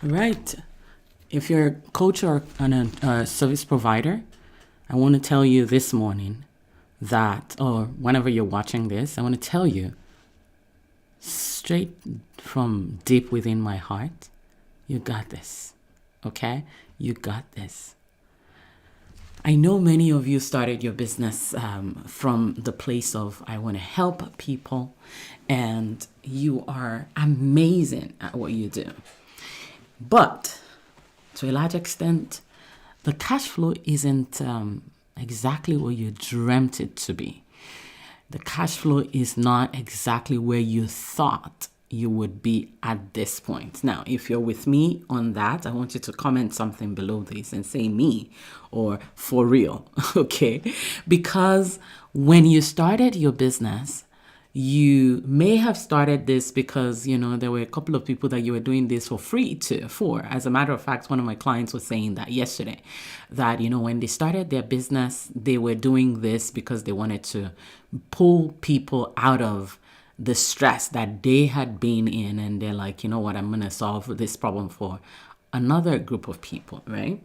Right. If you're a coach or a service provider, I want to tell you this morning that, or whenever you're watching this, I want to tell you straight from deep within my heart, you got this. Okay? You got this. I know many of you started your business from the place of I want to help people, and you are amazing at what you do. But to a large extent, the cash flow isn't exactly what you dreamt it to be. The cash flow is not exactly where you thought you would be at this point. Now, if you're with me on that, I want you to comment something below this and say me or for real, okay? Because when you started your business, you may have started this because, there were a couple of people that you were doing this for free for. As a matter of fact, one of my clients was saying that yesterday, that, when they started their business, they were doing this because they wanted to pull people out of the stress that they had been in. And they're like, you know what, I'm going to solve this problem for another group of people, right?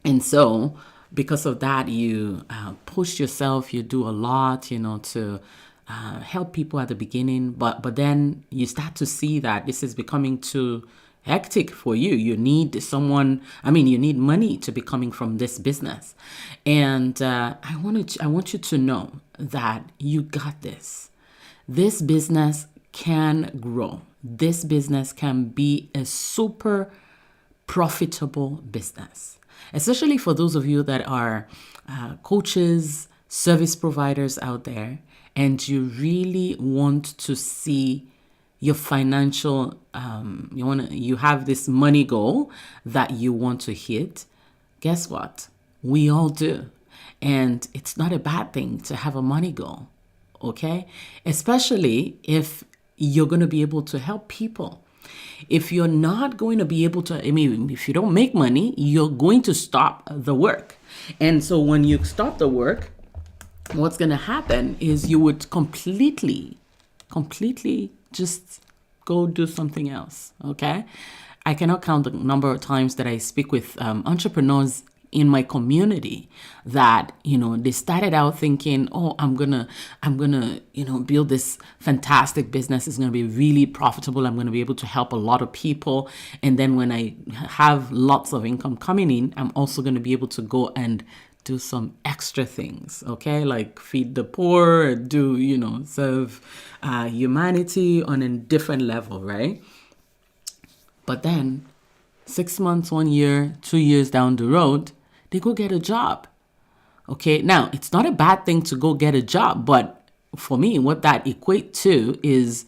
And so because of that, you push yourself, you do a lot, to help people at the beginning, but then you start to see that this is becoming too hectic for you. You need you need money to be coming from this business. And I want you to know that you got this. This business can grow. This business can be a super profitable business, especially for those of you that are coaches, service providers out there, and you really want to see your financial, you have this money goal that you want to hit. Guess what? We all do. And it's not a bad thing to have a money goal, okay? Especially if you're going to be able to help people. If you're not going to be able to, if you don't make money, you're going to stop the work. And so when you stop the work, what's going to happen is you would completely just go do something else, okay? I cannot count the number of times that I speak with entrepreneurs in my community that, they started out thinking, oh, I'm gonna, build this fantastic business. It's going to be really profitable. I'm going to be able to help a lot of people. And then when I have lots of income coming in, I'm also going to be able to go and do some extra things, okay? Like feed the poor, serve humanity on a different level, right? But then 6 months, 1 year, 2 years down the road, they go get a job. Okay, now it's not a bad thing to go get a job, but for me, what that equates to is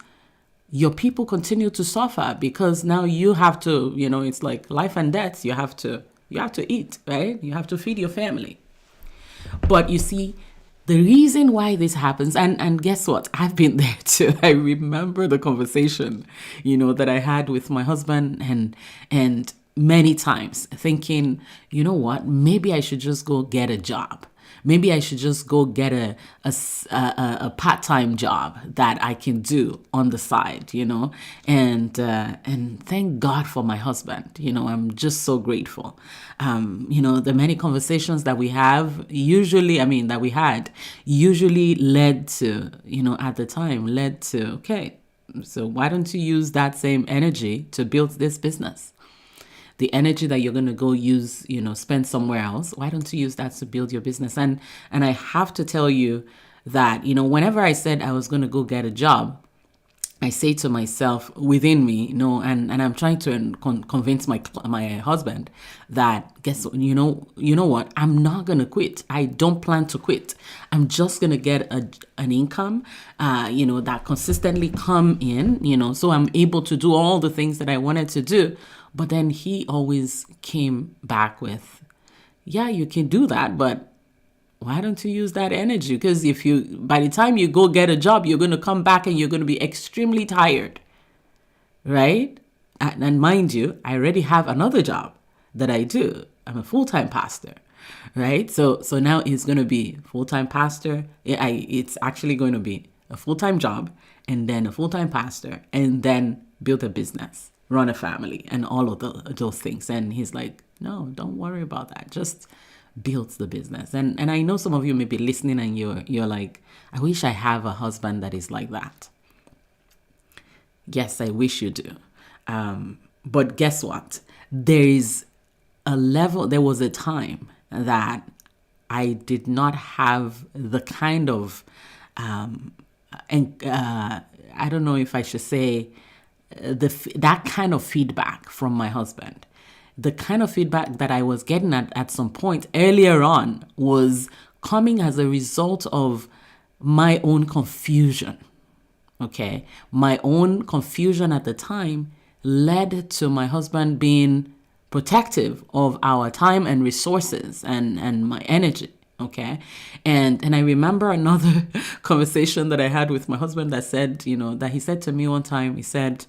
your people continue to suffer because now you have to, it's like life and death. You have to eat, right? You have to feed your family. But you see, the reason why this happens, and guess what? I've been there too. I remember the conversation, that I had with my husband and many times thinking, you know what? Maybe I should just go get a job. Maybe I should just go get a part-time job that I can do on the side, and thank God for my husband. I'm just so grateful. The many conversations that we have that we had usually led to, at the time led to, okay, so why don't you use that same energy to build this business? The energy that you're going to go use, spend somewhere else, why don't you use that to build your business? And I have to tell you that, whenever I said I was going to go get a job, I say to myself within me, and I'm trying to convince my husband that, you know what, I'm not going to quit. I don't plan to quit. I'm just going to get an income, that consistently come in, so I'm able to do all the things that I wanted to do. But then he always came back with, yeah, you can do that, but why don't you use that energy? Because by the time you go get a job, you're going to come back and you're going to be extremely tired, right? And mind you, I already have another job that I do. I'm a full-time pastor, right? So now it's going to be full-time pastor. It's actually going to be a full-time job and then a full-time pastor and then build a business. run a family and all of those things. And he's like, no, don't worry about that. Just build the business. And I know some of you may be listening and you're like, I wish I have a husband that is like that. Yes, I wish you do. But guess what? There was a time that I did not have the kind of, I don't know if I should say, that kind of feedback from my husband. The kind of feedback that I was getting at some point earlier on was coming as a result of my own confusion. Okay, my own confusion at the time led to my husband being protective of our time and resources and my energy. Okay, and I remember another conversation that I had with my husband that said, that he said to me one time, he said,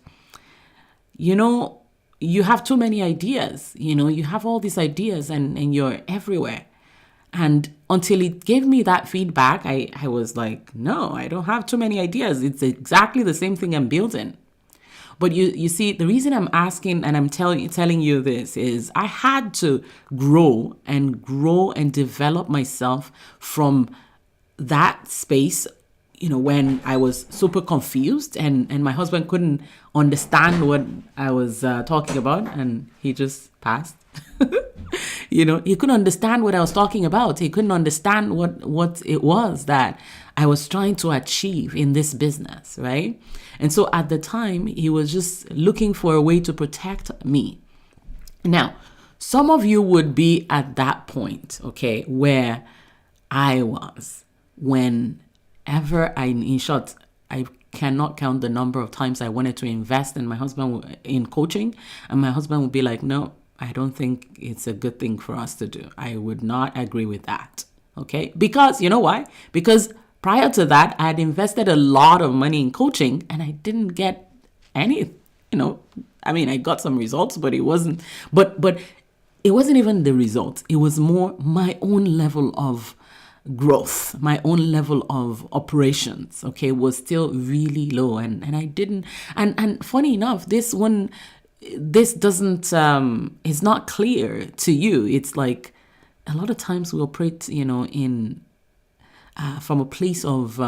you have too many ideas, you have all these ideas and you're everywhere. And until he gave me that feedback, I was like, no, I don't have too many ideas. It's exactly the same thing I'm building. But you see, the reason I'm asking and I'm telling you this is I had to grow and develop myself from that space, when I was super confused and my husband couldn't understand what I was talking about, and he just passed. He couldn't understand what I was talking about. He couldn't understand what it was that I was trying to achieve in this business, right? And so at the time, he was just looking for a way to protect me. Now, some of you would be at that point, okay, where I was whenever in short, I cannot count the number of times I wanted to invest in my husband in coaching, and my husband would be like, no, I don't think it's a good thing for us to do. I would not agree with that. Okay. Because you know why? Because prior to that, I had invested a lot of money in coaching and I didn't get any, I got some results, but it wasn't, but it wasn't even the results. It was more my own level of growth, my own level of operations, okay, was still really low. And I didn't, and funny enough, this doesn't, it's not clear to you. It's like a lot of times we operate, in, from a place of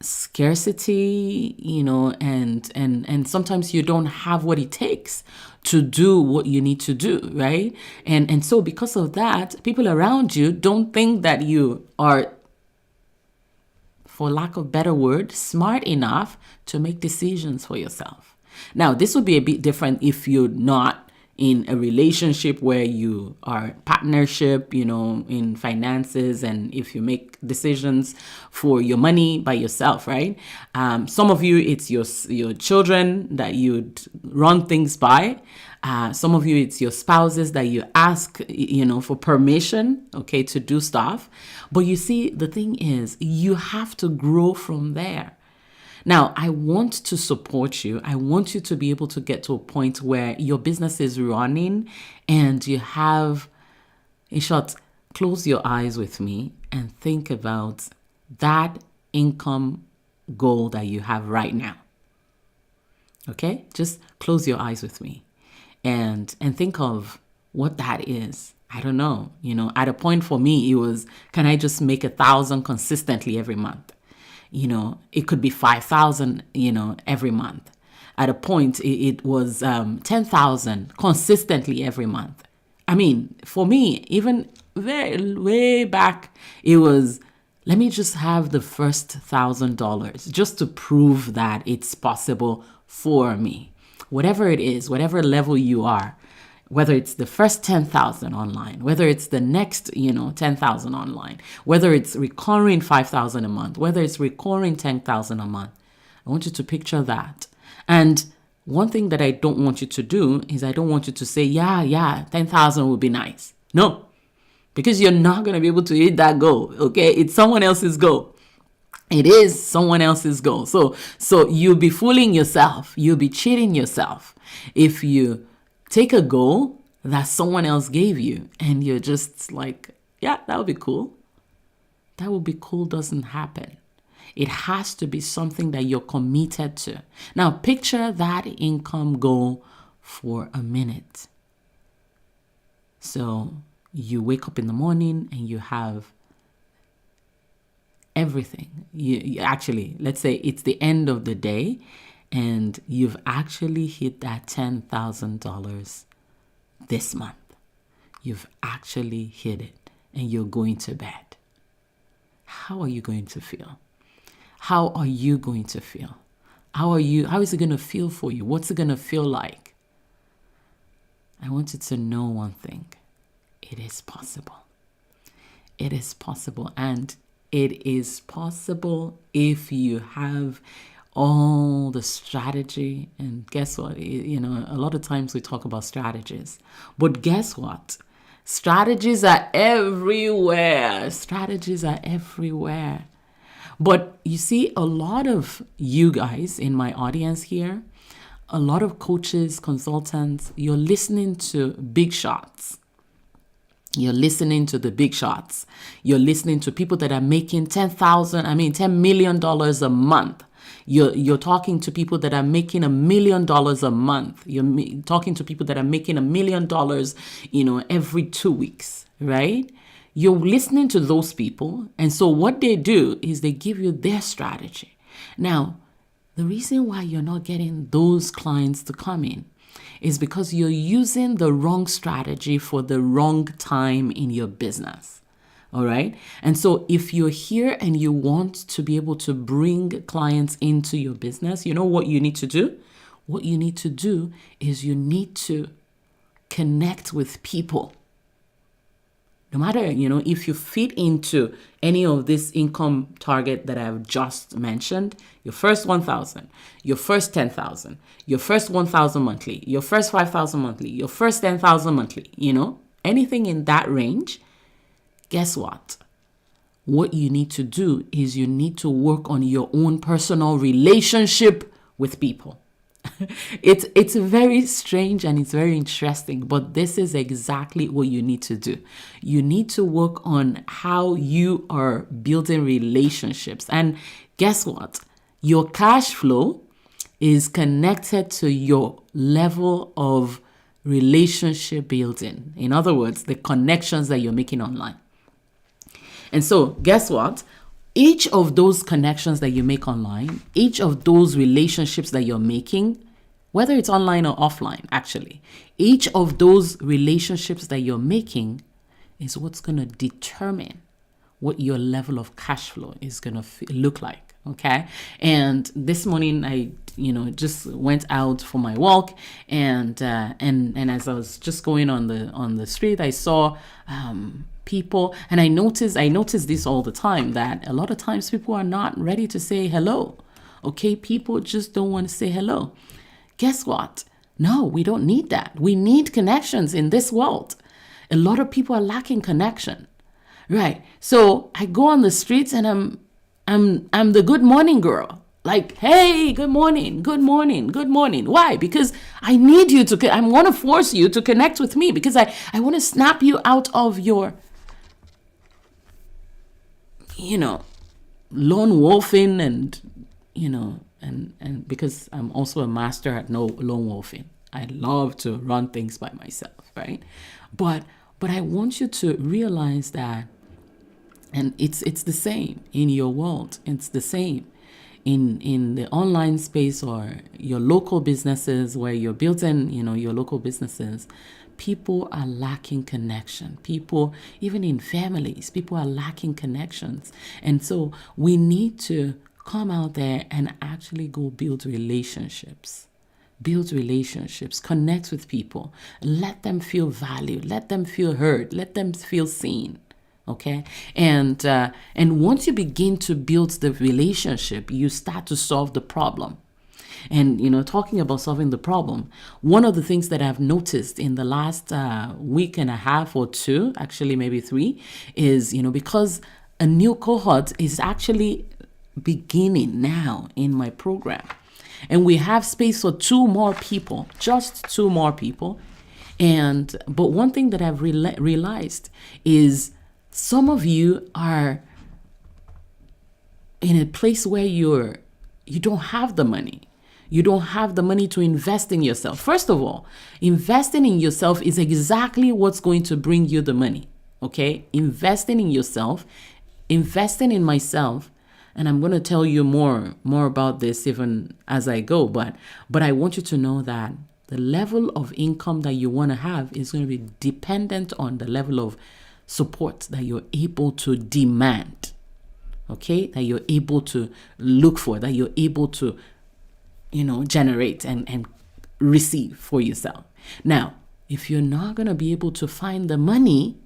scarcity, and sometimes you don't have what it takes to do what you need to do, right? And so because of that, people around you don't think that you are, for lack of better word, smart enough to make decisions for yourself. Now, this would be a bit different if you're not in a relationship where you are partnership, in finances, and if you make decisions for your money by yourself, right? Some of you, it's your children that you'd run things by. Some of you, it's your spouses that you ask, for permission, okay, to do stuff. But you see, the thing is, you have to grow from there. Now, I want to support you. I want you to be able to get to a point where your business is running and you have, in short, close your eyes with me and think about that income goal that you have right now. Okay? Just close your eyes with me and think of what that is. I don't know. At a point for me, it was, can I just make 1,000 consistently every month? It could be 5,000, every month. At a point, it was 10,000 consistently every month. For me, even way back, it was, let me just have the first $1,000 just to prove that it's possible for me. Whatever it is, whatever level you are, whether it's the first 10,000 online, whether it's the next, 10,000 online, whether it's recurring 5,000 a month, whether it's recurring 10,000 a month. I want you to picture that. And one thing that I don't want you to do is I don't want you to say, yeah, 10,000 would be nice. No, because you're not going to be able to hit that goal. Okay. It's someone else's goal. It is someone else's goal. So you'll be fooling yourself. You'll be cheating yourself if you take a goal that someone else gave you and you're just like, yeah, that would be cool. That would be cool doesn't happen. It has to be something that you're committed to. Now, picture that income goal for a minute. So you wake up in the morning and you have everything. You actually, let's say it's the end of the day and you've actually hit that $10,000 this month. You've actually hit it and you're going to bed. How are you going to feel? How are you going to feel? How is it going to feel for you? What's it going to feel like? I want you to know one thing. It is possible. It is possible. And it is possible if you have all the strategy. And guess what? A lot of times we talk about strategies. But guess what? Strategies are everywhere. Strategies are everywhere. But you see, a lot of you guys in my audience here, a lot of coaches, consultants, you're listening to big shots. You're listening to the big shots. You're listening to people that are making $10 million a month. You're talking to people that are making $1 million a month. You're talking to people that are making $1 million, every 2 weeks, right? You're listening to those people. And so what they do is they give you their strategy. Now, the reason why you're not getting those clients to come in is because you're using the wrong strategy for the wrong time in your business. All right. And so if you're here and you want to be able to bring clients into your business, you know what you need to do? What you need to do is you need to connect with people. No matter, if you fit into any of this income target that I've just mentioned, your first 1,000, your first 10,000, your first 1,000 monthly, your first 5,000 monthly, your first 10,000 monthly, anything in that range, guess what? What you need to do is you need to work on your own personal relationship with people. It's very strange and it's very interesting, but this is exactly what you need to do. You need to work on how you are building relationships. And guess what? Your cash flow is connected to your level of relationship building. In other words, the connections that you're making online. And so guess what? Each of those connections that you make online, each of those relationships that you're making, whether it's online or offline, actually, each of those relationships that you're making is what's going to determine what your level of cash flow is going to look like. Okay. And this morning I, just went out for my walk and as I was just going on the street, I saw, people, and I notice this all the time, that a lot of times people are not ready to say hello. Okay, people just don't want to say hello. Guess what? No, we don't need that. We need connections in this world. A lot of people are lacking connection, right? So I go on the streets and I'm the good morning girl. Like, hey, good morning, good morning, good morning. Why? Because I need you to. I want to force you to connect with me because I want to snap you out of your lone wolfing and because I'm also a master at no lone wolfing. I love to run things by myself, right? But I want you to realize that, and it's the same in your world. It's the same in the online space or your local businesses where you're building, your local businesses. People are lacking connection. People, even in families, people are lacking connections. And so we need to come out there and actually go build relationships. Build relationships, connect with people, let them feel valued, let them feel heard, let them feel seen. Okay. And once you begin to build the relationship, you start to solve the problem. And, talking about solving the problem, one of the things that I've noticed in the last week and a half or two, actually maybe 3, is, because a new cohort is actually beginning now in my program. And we have space for 2 more people, just 2 more people. But one thing that I've realized is some of you are, in a place where you don't have the money. You don't have the money to invest in yourself. First of all, investing in yourself is exactly what's going to bring you the money. Okay? Investing in yourself, investing in myself, and I'm going to tell you more about this even as I go, but I want you to know that the level of income that you want to have is going to be dependent on the level of support that you're able to demand. Okay? That you're able to look for, that you're able to, generate and receive for yourself. Now, if you're not going to be able to find the money,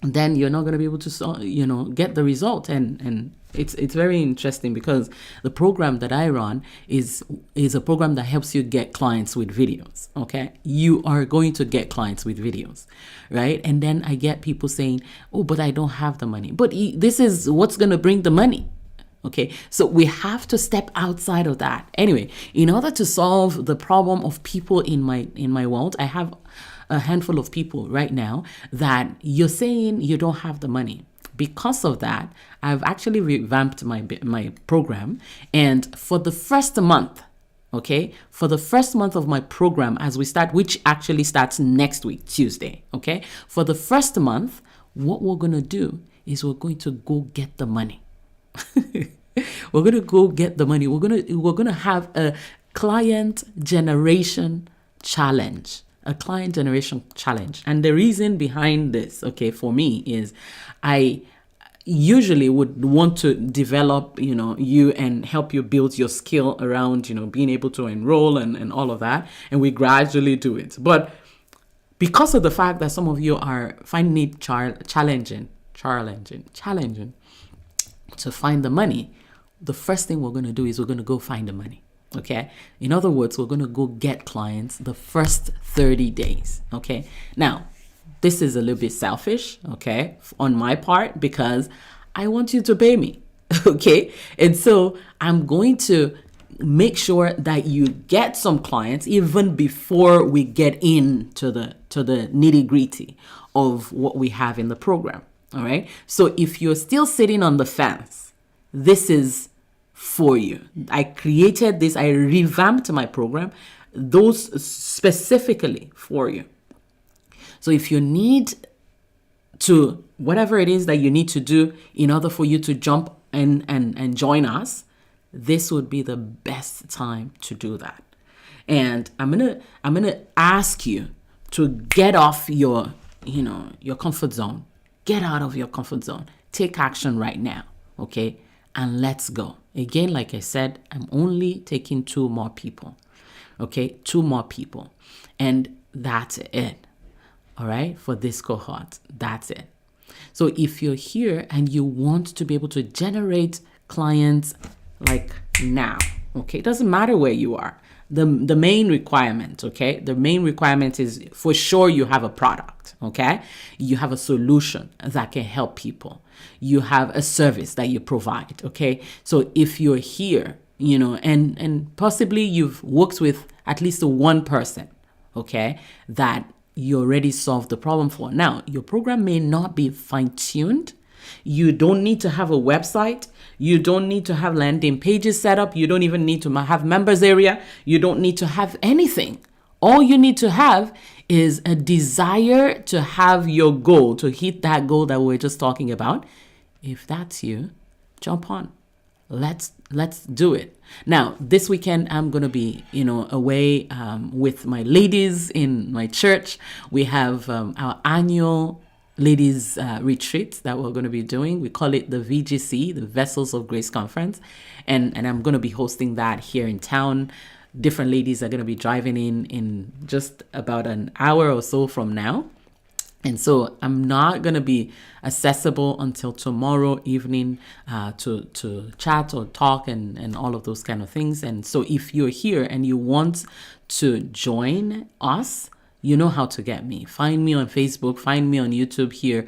then you're not going to be able to, get the result. And it's very interesting because the program that I run is a program that helps you get clients with videos. Okay. You are going to get clients with videos, right? And then I get people saying, oh, but I don't have the money. But this is what's going to bring the money. Okay, so we have to step outside of that. Anyway, in order to solve the problem of people in my world, I have a handful of people right now that you're saying you don't have the money. Because of that, I've actually revamped my program. And for the first month, for the first month of my program as we start, which actually starts next week, Tuesday, okay? For the first month, what we're going to do is we're going to go get the money. We're going to go get the money. We're going to have a client generation challenge. A client generation challenge. And the reason behind this, for me is I usually would want to develop, you and help you build your skill around, being able to enroll and all of that. And we gradually do it. But because of the fact that some of you are finding it challenging to find the money, the first thing we're going to do is we're going to go find the money. Okay. In other words, we're going to go get clients the first 30 days. Okay. Now, this is a little bit selfish, on my part, because I want you to pay me. Okay. And so I'm going to make sure that you get some clients even before we get into the nitty gritty of what we have in the program. All right. So if you're still sitting on the fence, this is for you. I created this. I revamped my program, those specifically for you. So if you need to, whatever it is that you need to do in order for you to jump and join us, this would be the best time to do that. And I'm gonna ask you to get off your comfort zone. Get out of your comfort zone. Take action right now, okay? And let's go. Again, like I said, I'm only taking 2 more people, okay? 2 more people. And that's it, all right? For this cohort, that's it. So if you're here and you want to be able to generate clients like now, okay? It doesn't matter where you are. The main requirement, the main requirement is for sure you have a product, you have a solution that can help people, you have a service that you provide, so if you're here, and possibly you've worked with at least one person, that you already solved the problem for. Now, your program may not be fine-tuned. You don't need to have a website. You don't need to have landing pages set up. You don't even need to have members area. You don't need to have anything. All you need to have is a desire to have your goal, to hit that goal that we were just talking about. If that's you, jump on. Let's do it. Now, this weekend, I'm going to be, away with my ladies in my church. We have our annual ladies retreat that we're going to be doing. We call it the VGC, the Vessels of Grace Conference. And I'm going to be hosting that here in town. Different ladies are going to be driving in just about an hour or so from now. And so I'm not going to be accessible until tomorrow evening to chat or talk and all of those kind of things. And so if you're here and you want to join us, you know how to get me. Find me on Facebook, find me on YouTube here,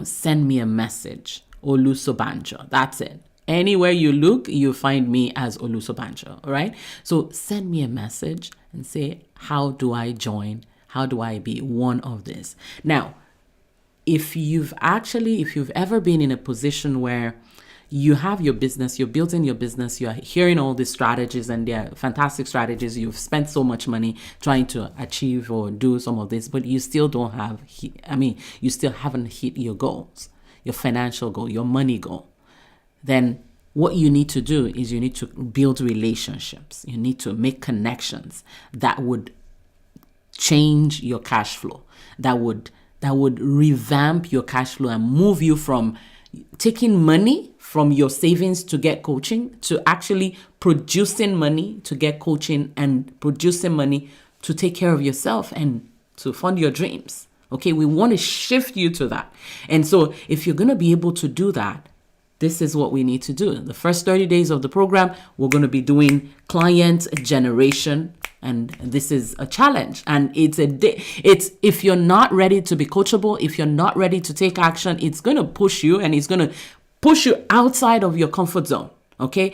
send me a message. Olusobanjo. That's it. Anywhere you look, you find me as Olusobanjo. All right. So send me a message and say, how do I join? How do I be one of this? Now, if you've ever been in a position where you have your business, you're building your business, you're hearing all these strategies, and they're fantastic strategies. You've spent so much money trying to achieve or do some of this, but you still don't have, you still haven't hit your goals, your financial goal, your money goal. Then what you need to do is you need to build relationships. You need to make connections that would change your cash flow, that would revamp your cash flow and move you from taking money from your savings to get coaching to actually producing money to get coaching and producing money to take care of yourself and to fund your dreams. Okay, we want to shift you to that. And so if you're going to be able to do that, this is what we need to do. The first 30 days of the program, we're going to be doing client generation. And this is a challenge. And it's if you're not ready to be coachable, if you're not ready to take action, it's going to push you, and it's going to push you outside of your comfort zone. Okay.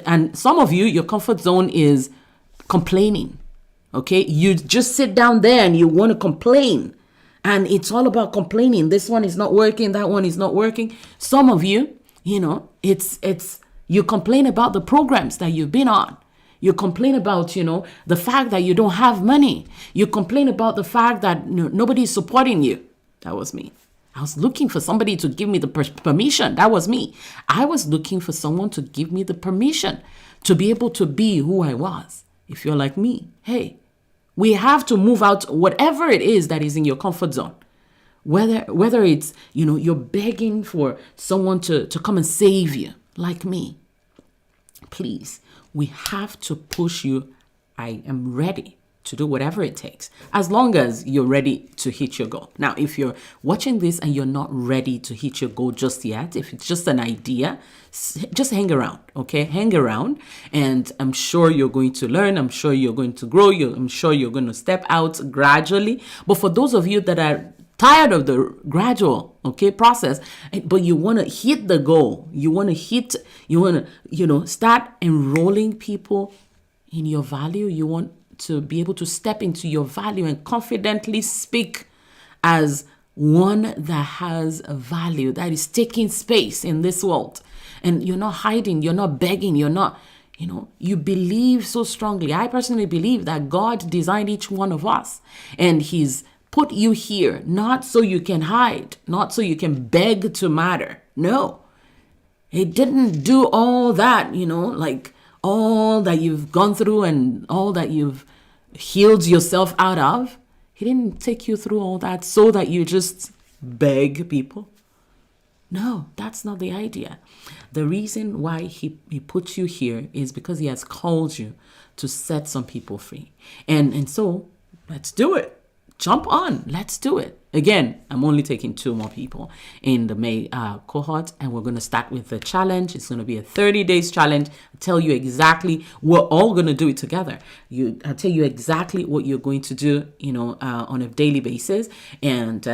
And some of you, your comfort zone is complaining. Okay. You just sit down there and you want to complain. And it's all about complaining. This one is not working. That one is not working. Some of you, you complain about the programs that you've been on. You complain about, the fact that you don't have money. You complain about the fact that nobody's supporting you. That was me. I was looking for somebody to give me the permission. That was me. I was looking for someone to give me the permission to be able to be who I was. If you're like me, hey, we have to move out whatever it is that is in your comfort zone. Whether it's, you're begging for someone to come and save you, like me. Please, we have to push you. I am ready to do whatever it takes, as long as you're ready to hit your goal. Now, if you're watching this and you're not ready to hit your goal just yet, if it's just an idea, just hang around, okay? Hang around, and I'm sure you're going to learn. I'm sure you're going to grow. I'm sure you're going to step out gradually. But for those of you that are tired of the gradual, process, but you want to hit the goal, you want to start enrolling people in your value. You want to be able to step into your value and confidently speak as one that has a value, that is taking space in this world. And you're not hiding, you're not begging, you're not, you believe so strongly. I personally believe that God designed each one of us, and He's put you here, not so you can hide, not so you can beg to matter. No, He didn't do all that, like all that you've gone through and all that you've healed yourself out of. He didn't take you through all that so that you just beg people. No, that's not the idea. The reason why he put you here is because He has called you to set some people free. And so let's do it. Jump on. Let's do it. Again, I'm only taking 2 more people in the May cohort, and we're going to start with the challenge. It's going to be a 30 days challenge. I'll tell you exactly. We're all going to do it together. I'll tell you exactly what you're going to do, on a daily basis, and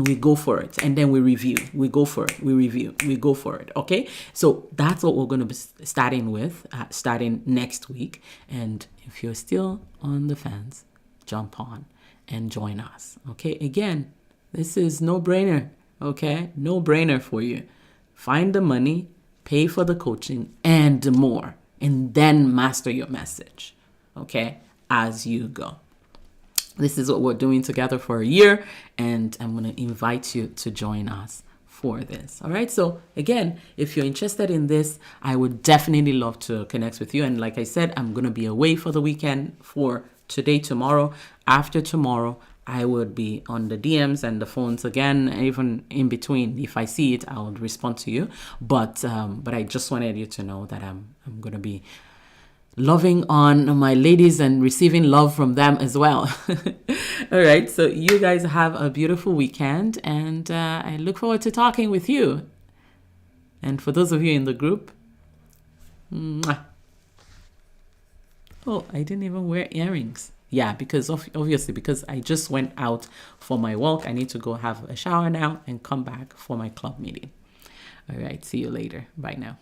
we go for it, and then we review. We go for it. We review. We go for it. Okay. So that's what we're going to be starting with, starting next week. And if you're still on the fence, jump on and join us. Okay. Again, this is no brainer. Okay. No brainer for you. Find the money, pay for the coaching and more, and then master your message. Okay. As you go. This is what we're doing together for a year, and I'm going to invite you to join us for this. All right. So again, if you're interested in this, I would definitely love to connect with you. And like I said, I'm going to be away for the weekend for today, tomorrow, after tomorrow. I would be on the DMs and the phones again, even in between. If I see it, I'll respond to you. But I just wanted you to know that I'm going to be loving on my ladies and receiving love from them as well. All right. So you guys have a beautiful weekend, and I look forward to talking with you. And for those of you in the group, mwah. Oh, I didn't even wear earrings. Yeah, because obviously, because I just went out for my walk. I need to go have a shower now and come back for my club meeting. All right. See you later. Bye now.